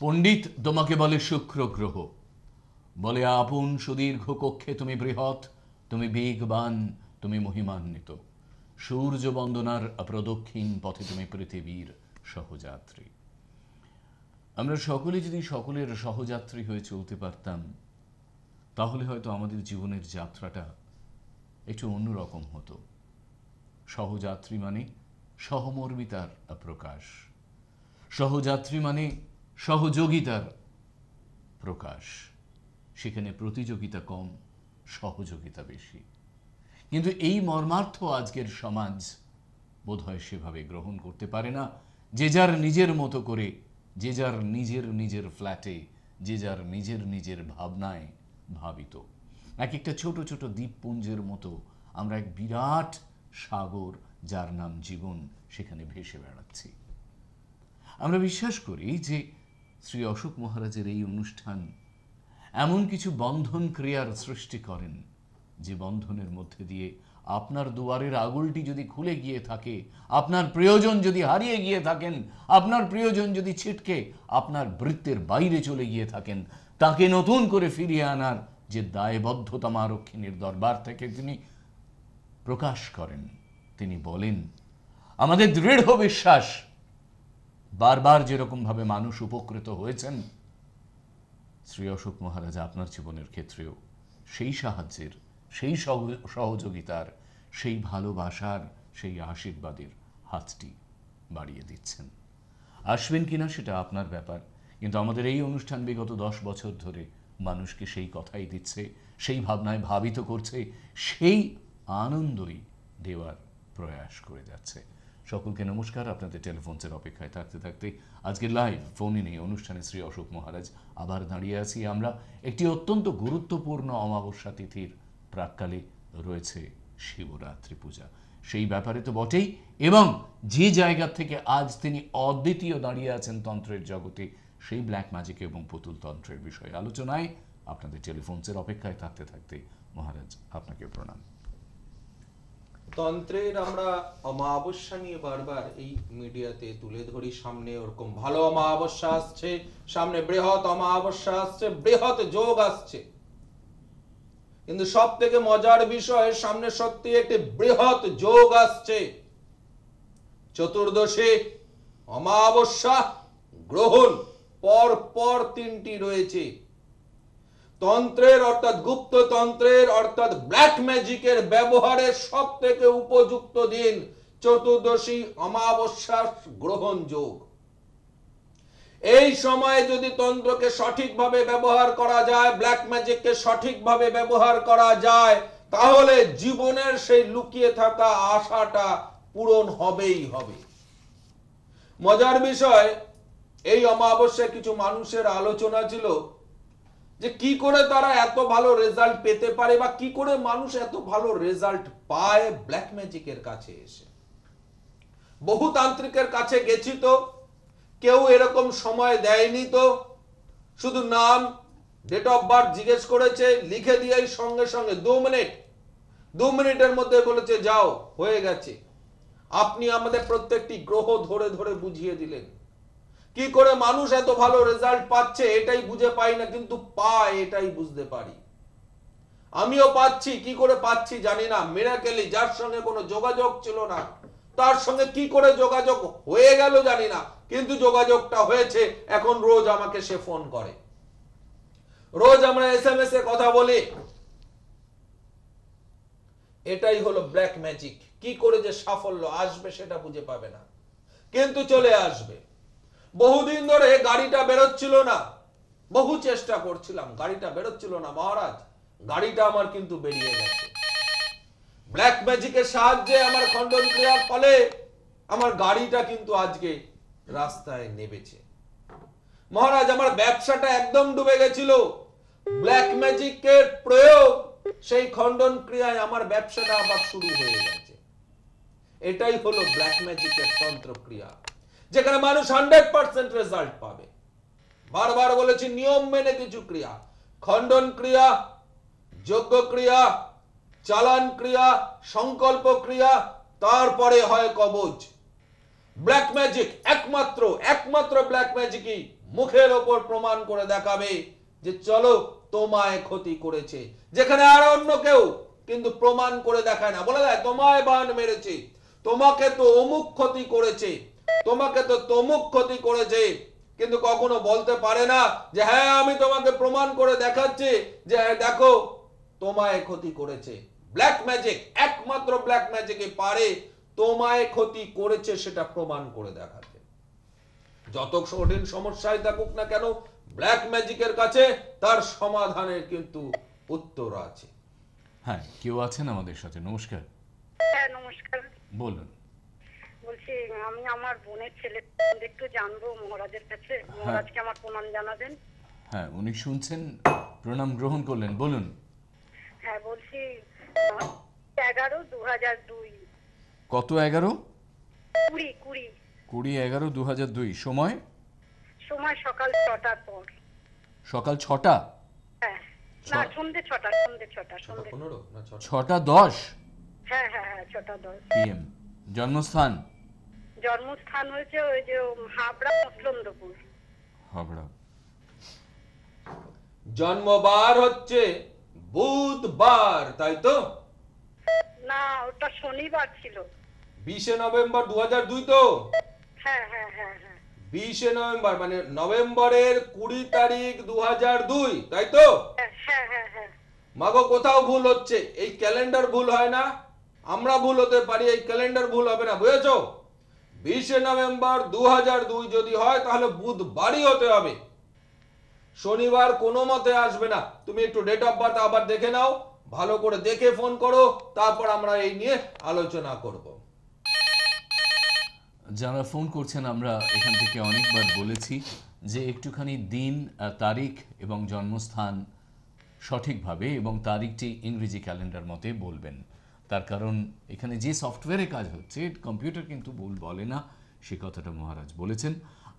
পণ্ডিত তোমাকে বলে শুক্র গ্রহ, বলে আপন সুদীর্ঘ কক্ষে তুমি বৃহৎ, তুমি বেগবান, তুমি মহিমান্বিত। সূর্য বন্দনার প্রদক্ষিণ পথে তুমি পৃথিবীর সহযাত্রী। আমরা সকলে যদি সকলের সহযাত্রী হয়ে চলতে পারতাম, তাহলে হয়তো আমাদের জীবনের যাত্রাটা একটু অন্যরকম হতো। সহযাত্রী মানে সহমর্মিতার প্রকাশ, সহযাত্রী মানে সহযোগিতার প্রকাশ। সেখানে প্রতিযোগিতা কম, সহযোগিতা বেশি। কিন্তু এই মর্মার্থ আজকের সমাজ বোধহয় সেভাবে গ্রহণ করতে পারে না। যে যার নিজের মতো করে, যে যার নিজের নিজের ফ্ল্যাটে, যে যার নিজের নিজের ভাবনায় ভাবিত। এক একটা ছোট ছোট দ্বীপপুঞ্জের মতো আমরা এক বিরাট সাগর, যার নাম জীবন, সেখানে ভেসে বেড়াচ্ছি। আমরা বিশ্বাস করি যে শ্রী অশোক মহারাজের এই অনুষ্ঠান এমন কিছু বন্ধন ক্রিয়ার সৃষ্টি করেন, যে বন্ধনের মধ্যে দিয়ে আপনার দুয়ারের আগুলটি যদি খুলে গিয়ে থাকে, আপনার প্রিয়জন যদি হারিয়ে গিয়ে থাকেন, আপনার প্রিয়জন যদি ছিটকে আপনার বৃত্তের বাইরে চলে গিয়ে থাকেন, তাকে নতুন করে ফিরিয়ে আনার যে দায়বদ্ধতা মা রক্ষিণীর দরবার থেকে তিনি প্রকাশ করেন। তিনি বলেন, আমাদের দৃঢ় বিশ্বাস, বারবার যেরকম ভাবে মানুষ উপকৃত হয়েছেন, শ্রী অশোক মহারাজ আপনার জীবনের ক্ষেত্রেও সেই সাহায্যের, সেই সহযোগিতার, সেই ভালোবাসার, সেই আশীর্বাদের হাতটি বাড়িয়ে দিচ্ছেন। আসবেন কিনা সেটা আপনার ব্যাপার, কিন্তু আমাদের এই অনুষ্ঠান বিগত 10 বছর ধরে মানুষকে সেই কথাই দিচ্ছে, সেই ভাবনায় ভাবিত করছে, সেই আনন্দই দেওয়ার প্রয়াস করে যাচ্ছে। সকলকে নমস্কার। আপনাদের টেলিফোনসের অপেক্ষায় থাকতে থাকতে আজকে লাইভ ফোন ইনে অনুষ্ঠানে শ্রী অশোক মহারাজ আবার দাঁড়িয়ে আছি আমরা একটি অত্যন্ত গুরুত্বপূর্ণ অমাবস্যা তিথির প্রাক্কালে। রয়েছে শিবরাত্রি পূজা, সেই ব্যাপারে তো বটেই, এবং যে জায়গা থেকে আজ তিনি অদ্বিতীয় দাঁড়িয়ে আছেন তন্ত্রের জগতে, সেই ব্ল্যাক ম্যাজিক এবং পুতুল তন্ত্রের বিষয়ে আলোচনায় আপনাদের টেলিফোনসের অপেক্ষায় থাকতে থাকতে মহারাজ আপনাকে প্রণাম। তন্ত্রের আমরা অমাবস্যা নিয়ে বারবার এই মিডিয়াতে তুলে ধরি। সামনে ওরকম ভালো অমাবস্যা আসছে, সামনে বৃহৎ অমাবস্যা আসছে, বৃহৎ যোগ আসছে। কিন্তু সব থেকে মজার বিষয়, সামনে সত্যি একটি বৃহৎ যোগ আসছে। চতুর্দশী অমাবস্যা গ্রহণ পর পর 3টি রয়েছে। তন্ত্রের অর্থাৎ গুপ্ত তন্ত্রের অর্থাৎ ব্ল্যাক ম্যাজিকের ব্যবহারের সব থেকে উপযুক্ত দিন চতুর্দশী অমাবস্যা গ্রহণ যোগ। এই সময়ে যদি তন্ত্রকে সঠিকভাবে ব্যবহার করা যায়, ব্ল্যাক ম্যাজিককে সঠিকভাবে ব্যবহার করা যায়, তাহলে জীবনের সেই লুকিয়ে থাকা আশাটা পূরণ হবেই হবে। মজার বিষয়, এই অমাবস্যায় কিছু মানুষের আলোচনা ছিল যে কি করে তারা এত ভালো রেজাল্ট পেতে পারে, বা কি করে মানুষ এত ভালো রেজাল্ট পায় ব্ল্যাক ম্যাজিকের কাছে এসে। বহু তান্ত্রিকের কাছে গেছি, তো কেউ এরকম সময় দেয়নি, তো শুধু নাম, ডেট অফ বার্থ জিজ্ঞেস করেছে, লিখে দিয়ে সঙ্গে সঙ্গে 2 মিনিটের মধ্যে বলেছে যাও, হয়ে গেছে। আপনি আমাদের প্রত্যেকটি গ্রহ ধরে ধরে বুঝিয়ে দিলেন। কি করে মানুষ এত ভালো রেজাল্ট পাচ্ছে এটাই বুঝে পাই না, কিন্তু পায় এটাই বুঝতে পারি। আমিও পাচ্ছি, কি করে পাচ্ছি জানি না। মিরাকেলি, যার সঙ্গে কোনো যোগাযোগ ছিল না, তার সঙ্গে কি করে যোগাযোগ হয়ে গেল জানি না, কিন্তু যোগাযোগটা হয়েছে। এখন রোজ আমাকে সে ফোন করে, রোজ আমরা SMS এ কথা বলি। এটাই হলো ব্ল্যাক ম্যাজিক। কি করে যে সাফল্য আসবে সেটা বুঝে পাবে না, কিন্তু চলে আসবে। বহুদিন ধরে গাড়িটা বেরোচ্ছিল না, বহু চেষ্টা করছিলাম, গাড়িটা বেরোচ্ছিল না। মহারাজ, গাড়িটা আমার কিন্তু বেরিয়ে গেছে। ব্ল্যাক ম্যাজিকের সাহায্যে আমার খণ্ডন ক্রিয়ার ফলে আমার গাড়িটা কিন্তু আজকে রাস্তায় নেমেছে। মহারাজ, আমার ব্যবসাটা একদম ডুবে গেছিল, ব্ল্যাক ম্যাজিকের প্রয়োগ, সেই খণ্ডন ক্রিয়ায় আমার ব্যবসাটা আবার শুরু হয়ে গেছে। এটাই হলো ব্ল্যাক ম্যাজিকের তন্ত্র ক্রিয়া, যেখানে মানুষ 100% রেজাল্ট পাবে। বারবার বলেছি, নিয়ম মেনে কিছু ক্রিয়া, খণ্ডন ক্রিয়া, যজ্ঞ ক্রিয়া, চালান ক্রিয়া, সংকল্প ক্রিয়া, তারপরে হয় কবচ। ব্ল্যাক ম্যাজিক একমাত্র ব্ল্যাক ম্যাজিকই মুখের ওপর প্রমাণ করে দেখাবে যে চলো তোমায় ক্ষতি করেছে, যেখানে আর অন্য কেউ কিন্তু প্রমাণ করে দেখায় না, বলে দেয় তোমায় বান মেরেছে, তোমাকে তো অমুক ক্ষতি করেছে, তোমাকে তো তমুক ক্ষতি করেছে, কিন্তু কখনো বলতে পারে না যে হ্যাঁ আমি তোমাকে প্রমাণ করে দেখাচ্ছি যে দেখো তোমায় ক্ষতি করেছে। ব্ল্যাক ম্যাজিক, একমাত্র ব্ল্যাক ম্যাজিকে পারে তোমায় ক্ষতি করেছে সেটা প্রমাণ করে দেখাতে। যত কঠিন সমস্যায় থাকুক না কেন, ব্ল্যাক ম্যাজিকের কাছে তার সমাধানের কিন্তু উত্তর আছে। হ্যাঁ, কেউ আছেন আমাদের সাথে। নমস্কার, হ্যাঁ নমস্কার। বলুন। বলছি আমি আমার বোনের ছেলে একটু জানবো মহারাজের কাছে, মহারাজকে আমার প্রণাম জানাবেন। হ্যাঁ, উনি শুনছেন, প্রণাম গ্রহণ করলেন, বলুন। হ্যাঁ বলছি 11/2002। কত 11? 20 20/11/2002। সময়? সময় সকাল 6টার পর। সকাল 6টা? হ্যাঁ না, সন্ধ্যে 6টা, সন্ধ্যে 6টা, সন্ধ্যে 15 না 6? 6:10 হ্যাঁ হ্যাঁ হ্যাঁ 6:10 PM। জন্মস্থান? জন্মস্থান হয়েছে ওই যে হাবড়া মসলন্দপুর। হাবড়া। জন্মবার হচ্ছে বুধবার, তাই তো? না ওটা শনিবার ছিল। 20 নভেম্বর 2002 তো? হ্যাঁ হ্যাঁ হ্যাঁ হ্যাঁ 20 নভেম্বর মানে নভেম্বরের 20 তারিখ 2002, তাই তো? হ্যাঁ হ্যাঁ হ্যাঁ হ্যাঁ মাগো কোথাও ভুল হচ্ছে, এই ক্যালেন্ডার ভুল হয় না, আমরা ভুল হতে পারি, এই ক্যালেন্ডার ভুল হবে না, বুঝেছো? 20 নভেম্বর 2002 যদি হয় তাহলে বুধবারই হতে হবে, শনিবার কোনো মতে আসবে না। তুমি একটু ডেট অফ বার্থ আবার দেখে নাও, ভালো করে দেখে ফোন করো, তারপর আমরা এই নিয়ে আলোচনা করব। যারা ফোন করছেন, আমরা এখান থেকে অনেকবার বলেছি যে একটুখানি দিন, তারিখ এবং জন্মস্থান সঠিকভাবে এবং তারিখটি ইংরেজি ক্যালেন্ডার মতে বলবেন। তার কারণ এখানে যে সফটওয়্যারে কাজ হচ্ছে, কম্পিউটার কিন্তু ভুল বলে না, সে কথাটা মহারাজ বলেছেন।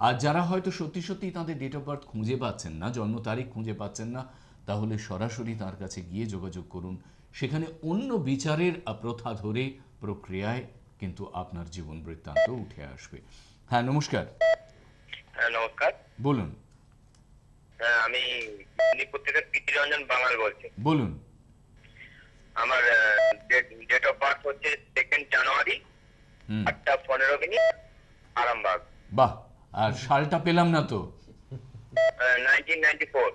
আর যারা হয়তো সত্যি সত্যি তাদের ডেট অফ বার্থ খুঁজে পাচ্ছেন না, জন্ম তারিখ খুঁজে পাচ্ছেন না, তাহলে সরাসরি তার কাছে গিয়ে যোগাযোগ করুন। সেখানে অন্য বিচারের প্রথা ধরে প্রক্রিয়ায় কিন্তু আপনার জীবন বৃত্তান্ত উঠে আসবে। হ্যাঁ নমস্কার। হ্যাঁ নমস্কার। বলুন। হ্যাঁ আমি মেদিনীপুর থেকে প্রীতি রঞ্জন বাঙাল বলছি। বলুন। আমার ডেট অফ বার্থ হচ্ছে 2 জানুয়ারি 8:15 আরামবাগ। বাহ, আর সালটা পেলাম না তো। 1994।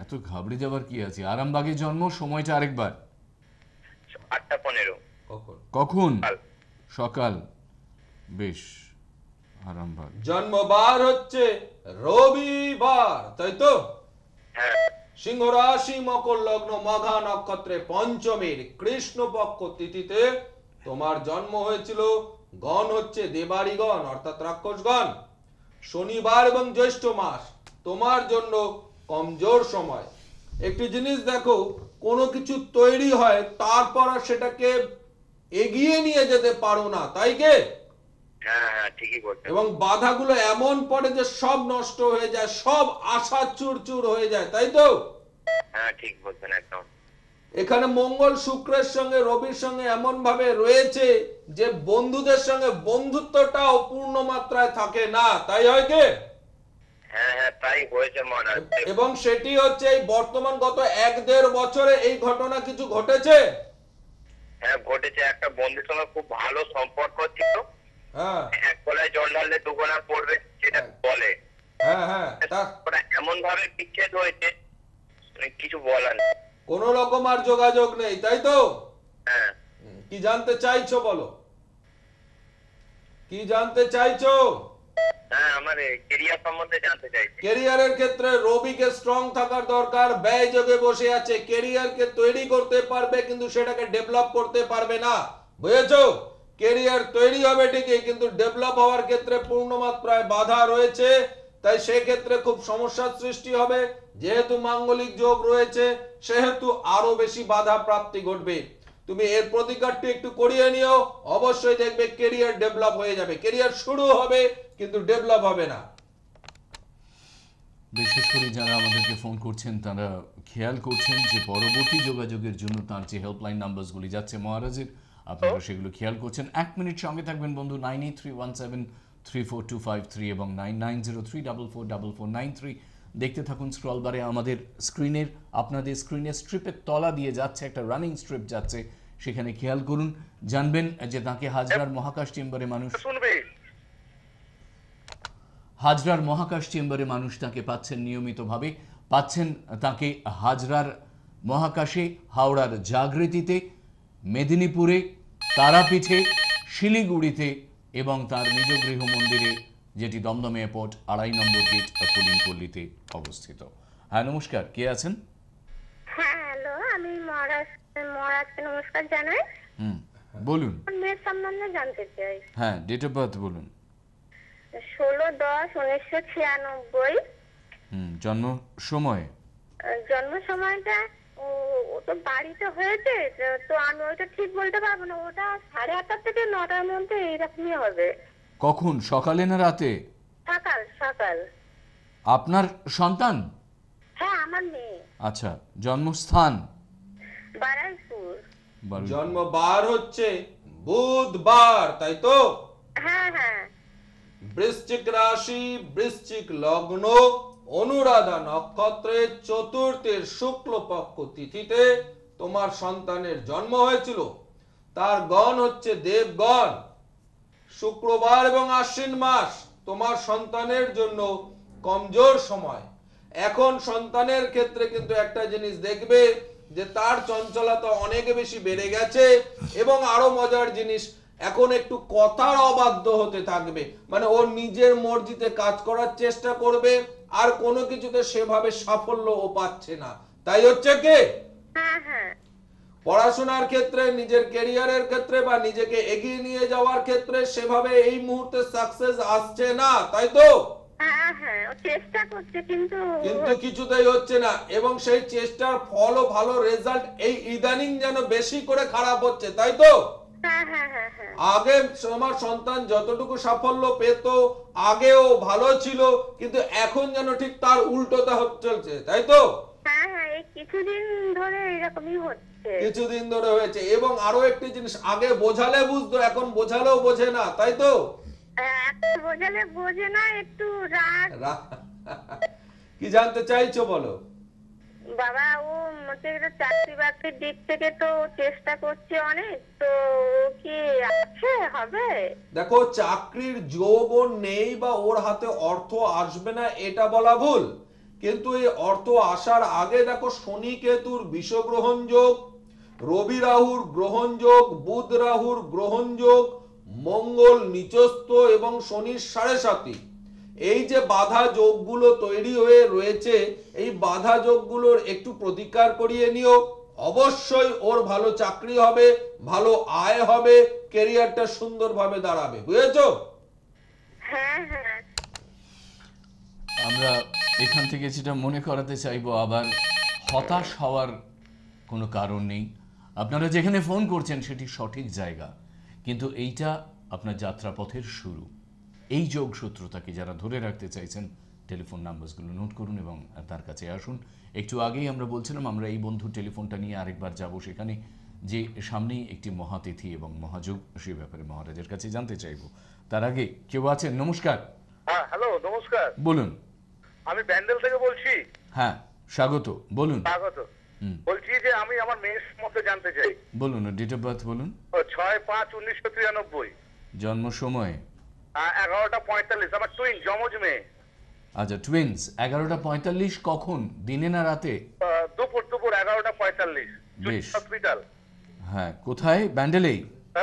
এত ঘাবড়ে যাবার কি আছে? আরামবাগে জন্ম, সময়টা আরেকবার। 8:15। কখন? কখন? কাল। সকাল। বেশ, আরামবাগ। জন্মবার হচ্ছে রবিবার, তাই তো? হ্যাঁ সিংহ রাশি, মকর লগ্ন, মঘা নক্ষত্রে, পঞ্চমীর কৃষ্ণপক্ষ তিথিতে তোমার জন্ম হয়েছিল। গণ হচ্ছে দেবাড়িগণ অর্থাৎ রাক্ষসগণ। শনিবার এবং জ্যৈষ্ঠ মাস তোমার জন্য কমজোর সময়। একটি জিনিস দেখো, কোনো কিছু তৈরি হয় তারপর আর সেটাকে এগিয়ে নিয়ে যেতে পারো না, তাই কে? হ্যাঁ হ্যাঁ ঠিকই বলছেন। এবং বাধাগুলো এমন পড়ে যে সব নষ্ট হয়ে যায়, সব আশা চুরচুর হয়ে যায়, তাই তো? হ্যাঁ ঠিক বলছেন একদম। এখানে মঙ্গল শুক্রের সঙ্গে রবির সঙ্গে এমন ভাবে রয়েছে যে বন্ধুদের সঙ্গে বন্ধুত্বটাও পূর্ণ মাত্রায় থাকে না, তাই হয় কি? হ্যাঁ হ্যাঁ তাই হয়েছে মহারাজ। এবং সেটি হচ্ছে এই বর্তমান গত 1-1.5 বছরে এই ঘটনা কিছু ঘটেছে। হ্যাঁ ঘটেছে, একটা বন্ধুর সঙ্গে খুব ভালো সম্পর্ক ছিল, হ্যাঁ এক গলায় জল ঢাললে দুগোনা পড়বে সেটা বলে। হ্যাঁ হ্যাঁ ওরা এমন ভাবে বিচ্ছেদ হয়েছে কিছু বলার নেই। কোন রকম আর যোগাযোগ নেই, তাই তো? হ্যাঁ কি জানতে চাইছো বলো, কি জানতে চাইছো? হ্যাঁ আমার কেরিয়ার সম্বন্ধে জানতে চাইছি। ক্যারিয়ারের ক্ষেত্রে রবিকে স্ট্রং থাকার দরকার। ব্যয় যোগে বসে আছে, ক্যারিয়ারকে তৈরি করতে পারবে কিন্তু সেটাকে ডেভেলপ করতে পারবে না, বুঝেছো? ক্যারিয়ার তৈরি হবে ঠিকই, কিন্তু ডেভেলপ হওয়ার ক্ষেত্রে পূর্ণ মাত্রায় বাধা রয়েছে, তাই সেই ক্ষেত্রে খুব সমস্যার সৃষ্টি হবে। যেহেতু মাঙ্গলিক যোগ রয়েছে সেহেতু আরো বেশি বাধা প্রাপ্তি ঘটবে। তুমি এর প্রতিকারটি একটু করিয়ে নিও, অবশ্যই দেখবে ক্যারিয়ার ডেভেলপ হয়ে যাবে। ক্যারিয়ার শুরু হবে কিন্তু ডেভেলপ হবে না। বিশেষ করে যারা আমাদেরকে ফোন করছেন তারা খেয়াল করছেন যে পরবর্তী যোগাযোগের জন্য তার যে হেল্পলাইন নাম্বারসগুলি যাচ্ছে মহারাজের, আপনারা সেগুলো খেয়াল করছেন। 1 মিনিট সঙ্গে থাকবেন বন্ধু। 983173 34253 এবং 9903444493। দেখতে থাকুন স্ক্রল বারে আমাদের স্ক্রিনের, আপনাদের স্ক্রিনের স্ট্রিপের তলা দিয়ে যাচ্ছে একটা রানিং স্ট্রিপ যাচ্ছে, সেখানে খেয়াল করুন, জানবেন যে তাকে হাজরার মহাকাশ চেম্বারে মানুষ তাকে পাচ্ছেন নিয়মিতভাবে, পাচ্ছেন তাকে হাজরার মহাকাশে, হাওড়ার জাগৃতিতে, মেদিনীপুরে, তারাপীঠে, শিলিগুড়িতে এবং তার নিজ গৃহ মন্দিরে, যেটি দমদম এয়ারপোর্ট 2.5 নম্বর গেট পুলিনপল্লীতে অবস্থিত। হ্যাঁ নমস্কার, কে আছেন? হ্যাঁ হ্যালো, আমি মহারাজকে নমস্কার জানাই। বলুন। মেয়ের সম্বন্ধে জানতে চাই। হ্যাঁ, ডেট অফ বার্থ বলুন। 16/10/1996। জন্ম সময়? জন্ম সময়টা ও তো বাড়িতে হয়েছে, তো আমি ওইটা ঠিক বলতে পারবো না। ওটা 8:30 থেকে 9টার মধ্যে এইরকমই হবে। কখন, সকালে না রাতে? সকাল সকাল। আপনার সন্তান? হ্যাঁ আমার মেয়ে। আচ্ছা, জন্মস্থান? বারাইপুর। জন্মবার হচ্ছে বুধবার, তাই তো? হ্যাঁ হ্যাঁ। বৃশ্চিক রাশি, বৃশ্চিক লগ্ন, অনুরাধা নক্ষত্রের চতুর্থের শুক্লপক্ষ তিথিতে তোমার সন্তানের জন্ম হয়েছিল। তার গণ হচ্ছে দেবগণ। শুক্রবার এবং আশ্বিন মাস তোমার সন্তানের জন্য কমজোর সময়। এখন সন্তানের ক্ষেত্রে কিন্তু একটা জিনিস দেখবে যে তার চঞ্চলতা অনেক বেশি বেড়ে গেছে, এবং আরো মজার জিনিস, এখন একটু কথার অবাধ্য হতে থাকবে। মানে ও নিজের মর্জিতে কাজ করার চেষ্টা করবে, আর কোনো কিছুতে সেভাবে সাফল্য ও পাচ্ছে না। তাই হচ্ছে কি হ্যাঁ হ্যাঁ। পড়াশোনার ক্ষেত্রে, নিজের ক্যারিয়ারের ক্ষেত্রে বা নিজেকে এগিয়ে নিয়ে যাওয়ার ক্ষেত্রে সেভাবে এই মুহূর্তে সাকসেস আসছে না, তাই তো? হ্যাঁ হ্যাঁ, ও চেষ্টা করছে কিন্তু কিছুতেই হচ্ছে না, এবং সেই চেষ্টার ফলও ভালো রেজাল্ট এই ইদানিং যেন বেশি করে খারাপ হচ্ছে, তাই তো? হ্যাঁ হ্যাঁ হ্যাঁ হ্যাঁ। আগে আমার সন্তান যতটুকু সাফল্য পেত আগেও ভালো ছিল, কিন্তু এখন যেন ঠিক তার উল্টোটা চলছে, তাই তো? হ্যাঁ হ্যাঁ, এই কিছুদিন ধরে এরকমই হচ্ছে। কিছুদিন ধরে হয়েছে। এবং আরো একটি জিনিস, আগে বোঝালে বুঝতো, এখন বোঝালেও বোঝে না, তাই তো? একটু বোঝালে বোঝে না, একটু রাগ। কি জানতে চাইছো বলো? বাবা ও মতে চাকরি বাকরির দিক থেকে তো চেষ্টা করছে অনেক, তো কি আছে হবে? দেখো, চাকরির যোগও নেই বা ওর হাতে অর্থ আসবে না এটা বলা ভুল, কিন্তু এই অর্থ আসার আগে দেখো শনি কেতুর বিষগ্রহণ যোগ, রবি রাহুর গ্রহণ যোগ, বুধ রাহুর গ্রহণ যোগ, মঙ্গল নিচস্থ এবং শনির 7.5, এই যে বাধা যোগগুলো তৈরি হয়ে রয়েছে, এই বাধা যোগগুলোর একটু প্রতিকার করিয়ে নিও। অবশ্যই ওর ভালো চাকরি হবে, ভালো আয় হবে, ক্যারিয়ারটা সুন্দরভাবে দাঁড়াবে, বুঝেছো? হ্যাঁ হ্যাঁ। আমরা এখান থেকে যেটা মনে করাতে চাইবো, আবার হতাশ হওয়ার কোনো কারণ নেই। আপনারা যেখানে ফোন করছেন সেটি সঠিক জায়গা, কিন্তু এইটা আপনার যাত্রাপথের শুরু। এই যোগসূত্রটাকে যারা ধরে রাখতে চাইছেন, টেলিফোন নাম্বারগুলো নোট করুন এবং তার কাছে আসুন। একটু আগেই আমরা বলছিলাম, আমরা এই বন্ধুর টেলিফোনটা নিয়ে আরেকবার যাব সেখানে, যে সামনেই একটি মহাতিথি এবং মহাযোগ, সে ব্যাপারে মহারাজের কাছে জানতে চাইব। তার আগে কেউ আছেন? নমস্কার। হ্যাঁ হ্যালো, নমস্কার। বলুন। আমি ব্যান্ডেল থেকে বলছি। হ্যাঁ স্বাগত, বলুন। স্বাগত। বলছি যে আমি আমার মেয়ের মধ্যে জানতে চাই। বলুন, ডেট অফ বার্থ বলুন। 6/5/1993। জন্ম সময়? 11টা 45। আমার টুইন, যমজ মেয়ে। আচ্ছা, টুইন্স। 11টা 45 কখন, দিনে না রাতে? দুপুর 11টা 45। বেশ। হসপিটাল। হ্যাঁ, কোথায়? ব্যান্ডেলেই?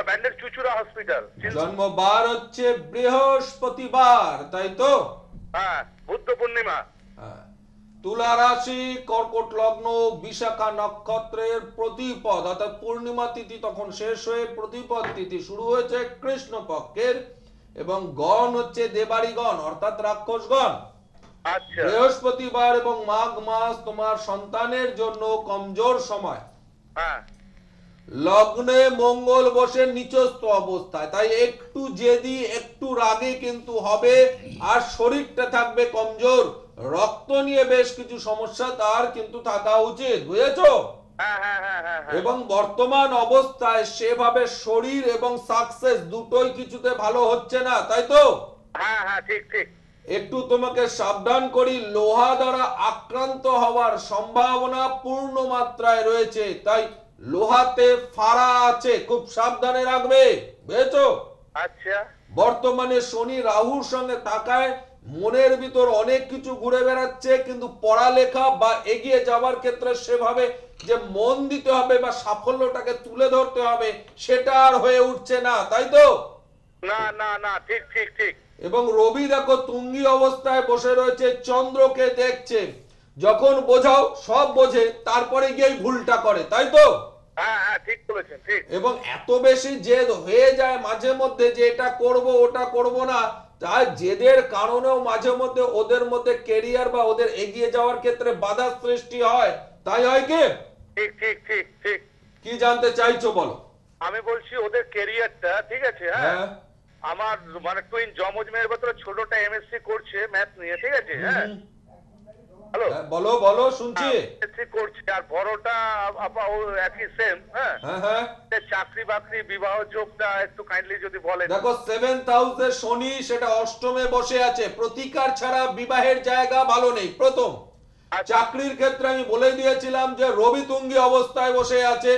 ব্যান্ডেল চুচুড়া হসপিটাল। জন্মবার হচ্ছে বৃহস্পতিবার, তাই তো? হ্যাঁ, বুদ্ধ পূর্ণিমা। তুলা রাশি, কর্কট লগ্ন, বিশাখা নক্ষত্রের প্রতিপদ অর্থাৎ পূর্ণিমা তিথি তখন শেষ হয়ে প্রতিপদ তিথি শুরু হয়েছে কৃষ্ণ পক্ষের, এবং গণ হচ্ছে দেবাড়িগণ অর্থাৎ রাক্ষসগণ। আচ্ছা। বৃহস্পতিবার এবং মাঘ মাস তোমার সন্তানের জন্য কমজোর সময়। হ্যাঁ। লগ্নে মঙ্গল বসে নিচস্থ অবস্থায়, তাই একটু জেদি, একটু রাগে কিন্তু হবে, আর শরীরটা থাকবে কমজোর। রক্ত নিয়ে বেশ কিছু সমস্যা তার কিন্তু থাকা উচিত, বুঝেছো? হ্যাঁ হ্যাঁ হ্যাঁ হ্যাঁ। এবং বর্তমান অবস্থায় সেভাবে শরীর এবং সাকসেস দুটোই কিছুতে ভালো হচ্ছে না, তাই তো? হ্যাঁ হ্যাঁ ঠিক ঠিক। একটু তোমাকে সাবধান করি, লোহা দ্বারা আক্রান্ত হওয়ার সম্ভাবনা পূর্ণ মাত্রায় রয়েছে, তাই লোহাতে ফাড়া আছে, খুব সাবধানে রাখবে, বুঝেছো? আচ্ছা বর্তমানে শনি রাহুর সঙ্গে থাকায় মনের ভিতর অনেক কিছু ঘুরে বেড়াচ্ছে, কিন্তু পড়ালেখা বা এগিয়ে যাওয়ার ক্ষেত্রে সেভাবে যে মন দিতে হবে বা সাফল্যটাকে তুলে ধরতে হবে সেটা আর হয়ে উঠছে না, তাই তো? না না না ঠিক ঠিক ঠিক। এবং রবি দেখো তুঙ্গি অবস্থায় বসে রয়েছে, চন্দ্রকে দেখছে, যখন বোঝাও সব বোঝে, তারপরে গিয়ে ভুলটা করে, তাই তো? হ্যাঁ হ্যাঁ ঠিক বলেছেন ঠিক। এবং এত বেশি জেদ হয়ে যায় মাঝে মধ্যে যে এটা করব ওটা করব না, তাই জেদের কারণেও মাঝে মধ্যে ওদের মধ্যে কেরিয়ার বা ওদের এগিয়ে যাওয়ার ক্ষেত্রে বাধা সৃষ্টি হয়, তাই হয় কি? ঠিক ঠিক ঠিক ঠিক। কি জানতে চাইছো বলো? আমি বলছি ওদের ক্যারিয়ারটা ঠিক আছে। হ্যাঁ হ্যাঁ, আমার মানে টুইন জমজ মেয়ের ভেতরে ছোটটা এমএসসি করছে ম্যাথ নিয়ে ঠিক আছে। হ্যাঁ হ্যালো হ্যাঁ, বলো বলো, শুনছি। এমএসসি করছে আর বড়টা ও একই সেম। হ্যাঁ হ্যাঁ হ্যাঁ, চাকরি বাকরি বিবাহ যোগটা একটু কাইন্ডলি যদি বলেন। দেখো 7th হাউসে শনি, সেটা অষ্টমে বসে আছে, প্রতিকার ছাড়া বিবাহের জায়গা ভালো নেই। প্রথম আচ্ছা। চাকরির ক্ষেত্রে আমি বলে দিয়েছিলাম যে রবি তুঙ্গি অবস্থায় বসে আছে,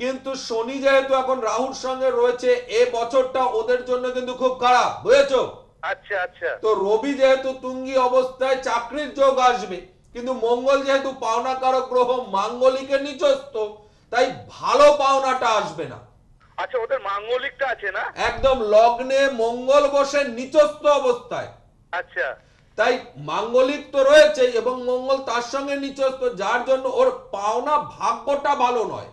কিন্তু শনি যেহেতু এখন রাহুর সঙ্গে রয়েছে, এ বছরটা ওদের জন্য কিন্তু খুব খারাপ, বুঝেছো? আচ্ছা আচ্ছা তো রবি যেহেতু তুঙ্গি অবস্থায়, চাকরির যোগ আসবে, কিন্তু মঙ্গল যেহেতু পাওনাকারক গ্রহ, মাঙ্গলিকের নিচস্থ, তাই ভালো পাওনাটা আসবে না। আচ্ছা ওদের মাঙ্গলিকটা আছে না? একদম লগ্নে মঙ্গল বসে নিচস্থ অবস্থায়, আচ্ছা তাই মাঙ্গলিক তো রয়েছে এবং মঙ্গল তার সঙ্গে নিচস্থ, যার জন্য ওর পাওনা ভাগ্যটা ভালো নয়।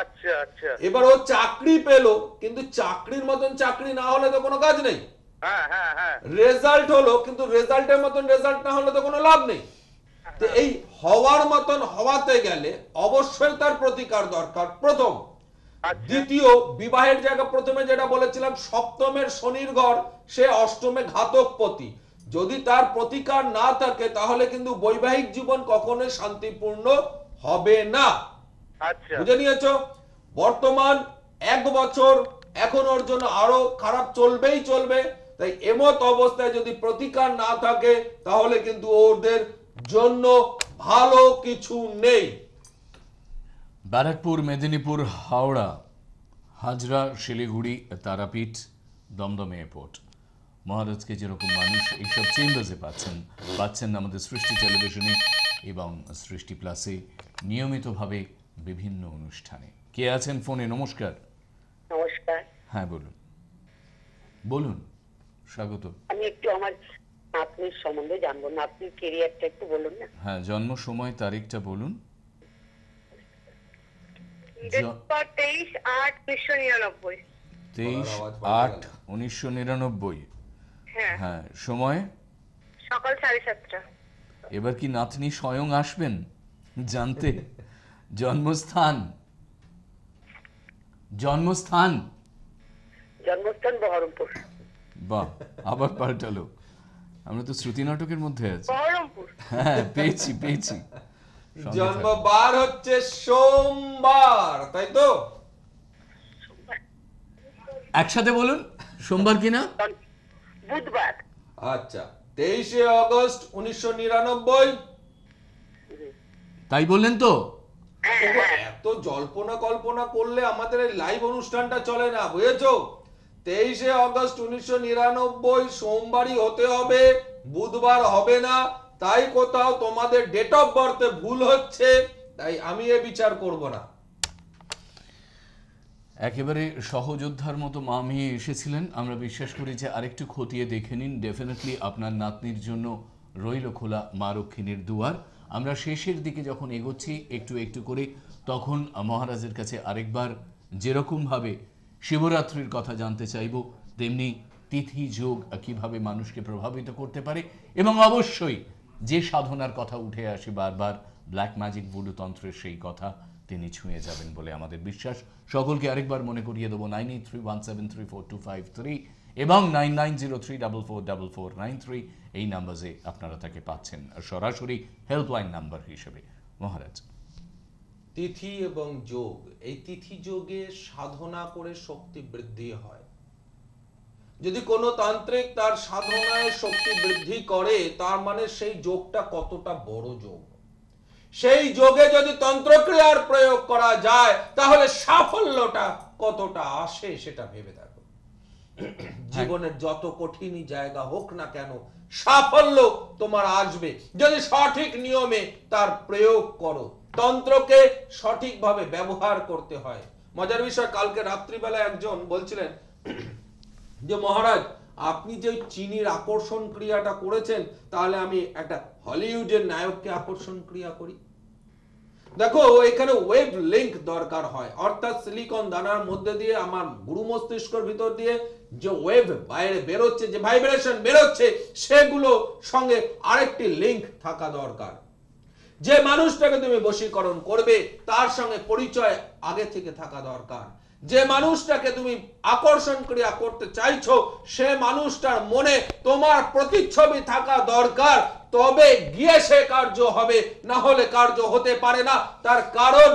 আচ্ছা আচ্ছা এবার ও চাকরি পেলো, কিন্তু চাকরির মতন চাকরি না হলে তো কোনো কাজ নেই। হ্যাঁ হ্যাঁ হ্যাঁ রেজাল্ট হলো, কিন্তু রেজাল্টের মতন রেজাল্ট না হলে তো কোনো লাভ নেই। তো এই হওয়ার মতন হওয়াতে গেলে অবশ্যই তার প্রতিকার দরকার, প্রথম। আচ্ছা দ্বিতীয়, বিবাহের জায়গা প্রথমে যেটা বলেছিলাম, সপ্তমের শনির ঘর, সে অষ্টমে ঘাতকপতি, যদি তার প্রতিকার না থাকে তাহলে কিন্তু বৈবাহিক জীবন কখনোই শান্তিপূর্ণ হবে না। আচ্ছা বুঝে নিয়েছো? বর্তমান 1 বছর এখন ওর জন্য আরো খারাপ চলবেই চলবে, তাই এমত অবস্থায় যদি প্রতিকার না থাকে তাহলে কিন্তু ওদের জন্য ভালো কিছু নেই। ব্যারাকপুর, মেদিনীপুর, হাওড়া, হাজরা, শিলিগুড়ি, তারাপীঠ, দমদম এয়ারপোর্ট, মহারাজকে যেরকম মানুষ এইসব চেম্বার্সে পাচ্ছেন আমাদের সৃষ্টি টেলিভিশনে এবং সৃষ্টি প্লাসে নিয়মিতভাবে বিভিন্ন অনুষ্ঠানে। কে আছেন ফোনে? নমস্কার। নমস্কার। হ্যাঁ বলুন বলুন, স্বাগত। আমি একটু আমার নাতনির সম্বন্ধে জানবো, নাতনির কেরিয়ারটা একটু বলুন না। হ্যাঁ, জন্ম সময় তারিখটা বলুন। 23/8/1999। 23/8/1999। হ্যাঁ হ্যাঁ, সময়? সকাল 7:30। এবার কি নাতনি স্বয়ং আসবেন জানতে? জন্মস্থান? জন্মস্থান বহরমপুর। বাহ, আবার পাল্টালো। আমরা তো শ্রুতি নাটকের মধ্যে আছি। বহরমপুর। হ্যাঁ, পেয়েছি সঙ্গে জন্মবার হচ্ছে সোমবার, তাই তো? একসাথে বলুন, সোমবার কিনা? বুধবার। আচ্ছা, 23শে অগস্ট 1999। তাই বললেন তো? এত জল্পনা কল্পনা করলে আমাদের এই লাইভ অনুষ্ঠানটা চলে না, বুঝেছো? 23শে অগস্ট 1999 সোমবারই হতে হবে, বুধবার হবে না। তাই কোথাও তোমাদের ডেট অফ বার্থে ভুল হচ্ছে, তাই আমি এ বিচার করব না। একেবারে সহযোদ্ধার মতো মামি এসেছিলেন। আমরা বিশ্বাস করি যে আরেকটু খতিয়ে দেখে নিন। ডেফিনেটলি আপনার নাতনির জন্য রইল খোলা মা রক্ষিণীর দুয়ার। আমরা শেষের দিকে যখন এগোচ্ছি একটু একটু করে, তখন মহারাজের কাছে আরেকবার যেরকমভাবে শিবরাত্রির কথা জানতে চাইব, তেমনি তিথি যোগ কিভাবে মানুষকে প্রভাবিত করতে পারে, এবং অবশ্যই যে সাধনার কথা উঠে আসে বারবার, ব্ল্যাক ম্যাজিক ভুডু তন্ত্রের, সেই কথা তিনি ছুঁয়ে যাবেন বলে আমাদের বিশ্বাস। সকলকে আরেকবার মনে করিয়ে দেবো 9831734253 এবং 9903444493 এই নাম্বারে আপনারা তাকে পাচ্ছেন সরাসরি হেল্পলাইন নাম্বার হিসেবে। মহারাজ, তিথি এবং যোগ, এই তিথি যোগে সাধনা করে শক্তি বৃদ্ধি হয়। যদি কোনো তান্ত্রিক তার সাধনায় শক্তি বৃদ্ধি করে, তার মানে সেই যোগটা কতটা বড় যোগ। সেই যোগে যদি তন্ত্রক্রিয়ার প্রয়োগ করা যায়, তাহলে সাফল্যটা কতটা আসে সেটা ভেবে দেখো। জীবনের যত কঠিনই জায়গা হোক না কেন, সাফল্য তোমার আসবে যদি সঠিক নিয়মে তার প্রয়োগ করো। তন্ত্রকে সঠিকভাবে ব্যবহার করতে হয়। মজার বিষয়, কালকে রাত্রিবেলা একজন বলছিলেন যে মহারাজ, আপনি যে চিনির আকর্ষণ ক্রিয়াটা করেছেন, তাহলে আমি একটা হলিউডের নায়ককে আকর্ষণ ক্রিয়া করি। দেখো, এখানে ওয়েভ লিংক দরকার হয়, অর্থাৎ সিলিকন দানার মধ্যে দিয়ে আমার গুরু মস্তিষ্কের ভিতর দিয়ে যে ওয়েভ বাইরে বেরোচ্ছে, যে ভাইব্রেশন বেরোচ্ছে, সেগুলো সঙ্গে আরেকটি লিংক থাকা দরকার। যে মানুষটাকে তুমি বশীকরণ করবে, তার সঙ্গে পরিচয় আগে থেকে থাকা দরকার। যে মানুষটাকে তুমি আকর্ষণ ক্রিয়া করতে চাইছো, সে মানুষটার মনে তোমার প্রতিচ্ছবি থাকা দরকার, তবে গিয়ে সে কার্য হবে, না হলে কার্য হতে পারে না। তার কারণ,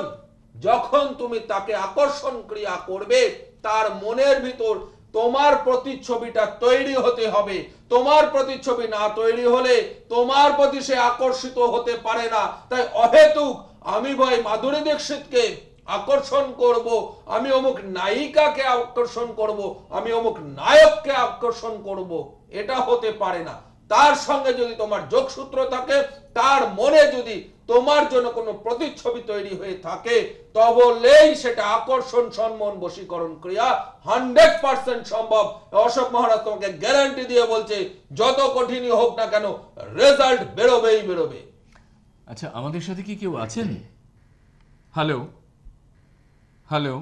যখন তুমি তাকে আকর্ষণ ক্রিয়া করবে, তার মনের ভিতর তোমার প্রতিচ্ছবিটা তৈরি হতে হবে। তোমার প্রতিচ্ছবি না তৈরি হলে তোমার প্রতি সে আকর্ষিত হতে পারে না। তাই অহেতুক আমি ভাই মাধুরী দীক্ষিতকে আকর্ষণ করব, আমি অমুক নায়িকাকে আকর্ষণ করব, আমি অমুক নায়ককে আকর্ষণ করব, এটা হতে পারে না। তার সঙ্গে যদি তোমার যোগসূত্র থাকে, তার মনে যদি তোমার জন্য কোনো প্রতিচ্ছবি তৈরি হয়ে থাকে, তবেই সেটা আকর্ষণ সম্মন বশীকরণ ক্রিয়া 100% সম্ভব। অশোক মহারাজ তোমাকে গ্যারান্টি দিয়ে বলছে, যত কঠিনই হোক না কেন, রেজাল্ট বেরোবেই বেরোবে। আচ্ছা, আমাদের সাথে কি কেউ আছেন? হ্যালো হ্যালো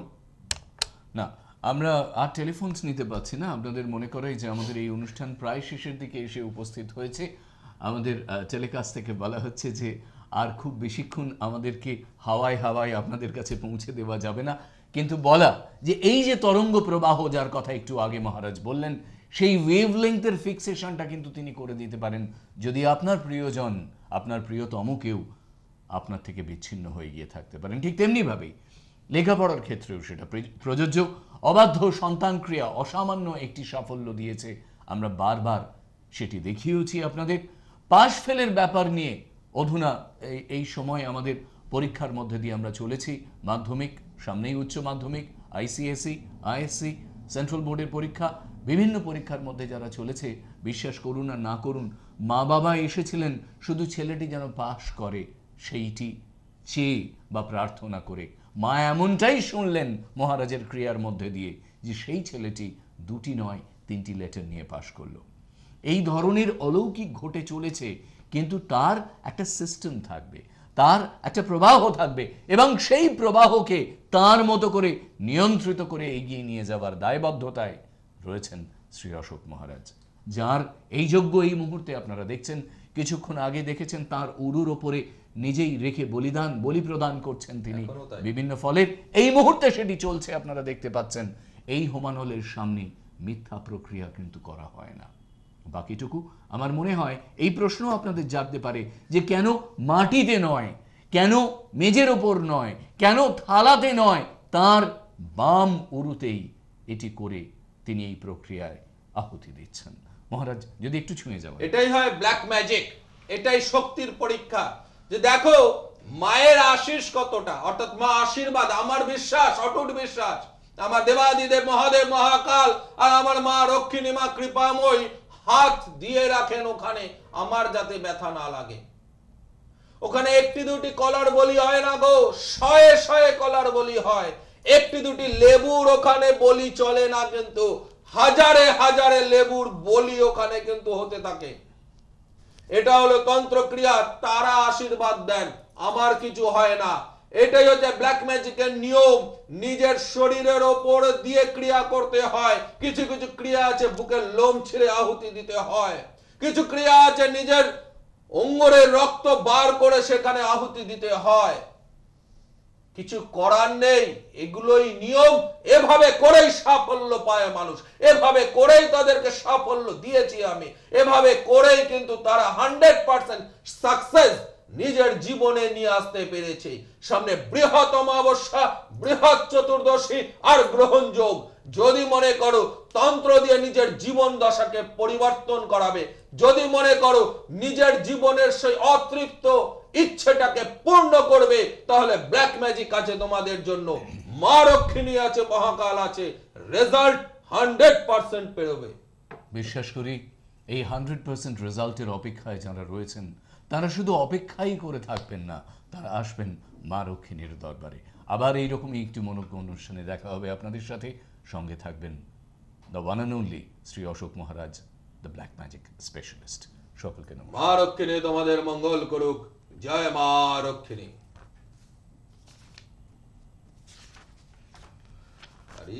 না, আমরা আর টেলিফোনস নিতে পাচ্ছি না। আপনাদের মনে করাই যে আমাদের এই অনুষ্ঠান প্রায় শেষের দিকে এসে উপস্থিত হয়েছে। আমাদের টেলিকাস্ট থেকে বলা হচ্ছে যে আর খুব বেশিক্ষণ আমাদেরকে হাওয়ায় হাওয়ায় আপনাদের কাছে পৌঁছে দেওয়া যাবে না, কিন্তু বলা যে এই যে তরঙ্গ প্রবাহ যার কথা একটু আগে মহারাজ বললেন, সেই ওয়েভলেংথের ফিক্সেশনটা কিন্তু তিনি করে দিতে পারেন, যদি আপনার প্রিয়জন, আপনার প্রিয়তম কেউ আপনার থেকে বিচ্ছিন্ন হয়ে গিয়ে থাকতে পারেন। ঠিক তেমনিভাবেই লেখাপড়ার ক্ষেত্রেও সেটা প্রযোজ্য। অবাধ্য সন্তান ক্রিয়া অসামান্য একটি সাফল্য দিয়েছে, আমরা বারবার সেটি দেখিয়েছি আপনাদের। পাশ ফেলের ব্যাপার নিয়ে অধুনা এই সময় আমাদের পরীক্ষার মধ্যে দিয়ে আমরা চলেছি। মাধ্যমিক সামনেই, উচ্চ মাধ্যমিক, আইসিএসসি, আইএসসি, সেন্ট্রাল বোর্ডের পরীক্ষা, বিভিন্ন পরীক্ষার মধ্যে যারা চলেছে, বিশ্বাস করুন আর না করুন, মা বাবা এসেছিলেন শুধু ছেলেটি যেন পাশ করে সেইটি চেয়ে বা প্রার্থনা করে। মা এমনটাই শুনলেন মহারাজের ক্রিয়ার মধ্যে দিয়ে যে সেই ছেলেটি 2টি নয় 3টি লেটার নিয়ে পাশ করলো। এই ধরনের অলৌকিক ঘটে চলেছে, কিন্তু তার একটা সিস্টেম থাকবে, তার একটা প্রবাহ থাকবে, এবং সেই প্রবাহকে তার মতো করে নিয়ন্ত্রিত করে এগিয়ে নিয়ে যাওয়ার দায়বদ্ধতায় রয়েছেন শ্রী অশোক মহারাজ, যার এই যজ্ঞ এই মুহূর্তে আপনারা দেখছেন। কিছুক্ষণ আগে দেখেছেন তার উরুর ওপরে নিজেই রেখে বলি প্রদান করছেন তিনি বিভিন্ন ফলের। এই মুহূর্তে সেটি চলছে, আপনারা দেখতে পাচ্ছেন। এই হোমানলের সামনে মিথ্যা প্রক্রিয়া কিন্তু করা হয় না। বাকিটুকু আমার মনে হয় এই প্রশ্ন আপনাদের জাগতে পারে যে কেন মাটিতে নয়, কেন মেজের ওপর নয়, কেন থালাতে নয়, তার বাম উরুতেই এটি করে তিনি এই প্রক্রিয়ায় আহুতি দিচ্ছেন। মহারাজ যদি একটু ছুঁয়ে যাবেন। এটাই হয় ব্ল্যাক ম্যাজিক, এটাই শক্তির পরীক্ষা। যে দেখো মায়ের আশীষ কতটা, অর্থাৎ মা আশীর্বাদ, আমার বিশ্বাস, অটুট বিশ্বাস, আমার দেবাদিদেব মহাদেব মহাকাল আর আমার মা রক্ষিণী মা কৃপাময়ী হাত দিয়ে রাখেন ওখানে, আমার যাতে ব্যথা না লাগে। ওখানে 1-2টি কলার বলি হয় না গো, 100 কলার বলি হয়। 1-2টি লেবুর ওখানে বলি চলে না, কিন্তু হাজারে লেবুর বলি ওখানে কিন্তু হতে থাকে। এটা হলো তন্ত্রক্রিয়া, তারা আশীর্বাদ দেন, আমার কিছু হয় না। এটাই হচ্ছে ব্ল্যাক ম্যাজিকের নিয়ম। নিজের শরীরের ওপর দিয়ে ক্রিয়া করতে হয়। কিছু কিছু ক্রিয়া আছে বুকের লোম ছিঁড়ে আহুতি দিতে হয়, কিছু ক্রিয়া আছে নিজের অঙ্গরের রক্ত বার করে সেখানে আহুতি দিতে হয়। কিছু করার নেই, এগুলোই নিয়ম। এভাবে করেই সাফল্য পায় মানুষ, এভাবে করেই তাদেরকে সাফল্য দিয়েছি আমি, এভাবে করেই কিন্তু তারা 100% সাকসেস নিজের জীবনে নিয়ে আসতে পেরেছে। সামনে বৃহৎ অমাবস্যা, বৃহৎ চতুর্দশী আর গ্রহণ যোগ, যদি মনে করো তন্ত্র দিয়ে নিজের জীবন দশাকে পরিবর্তন করাবে, যদি মনে করো নিজের জীবনের সেই অতৃপ্ত ইচ্ছেটাকে পূর্ণ করবে, তাহলে ব্ল্যাক ম্যাজিক আছে তোমাদের জন্য, মা রক্ষিণী আছে, মহাকাল আছে, রেজাল্ট 100% পেরোবে। বিশ্বাস করি এই 100% রেজাল্টের অপেক্ষায় যারা রয়েছেন তারা শুধু অপেক্ষাই করে থাকবেন না, তারা আসবেন মা রক্ষিণীর দরবারে। আবার এইরকমই একটি মনোজ্ঞ অনুষ্ঠানে দেখা হবে আপনাদের সাথে। সঙ্গে থাকবেন the one and only Shri Ashok Maharaj, the black magic specialist. সকলকে নমস্কার। মা রক্ষিণী তোমাদের মঙ্গল করুক। জয় মা রক্ষিণী। আরে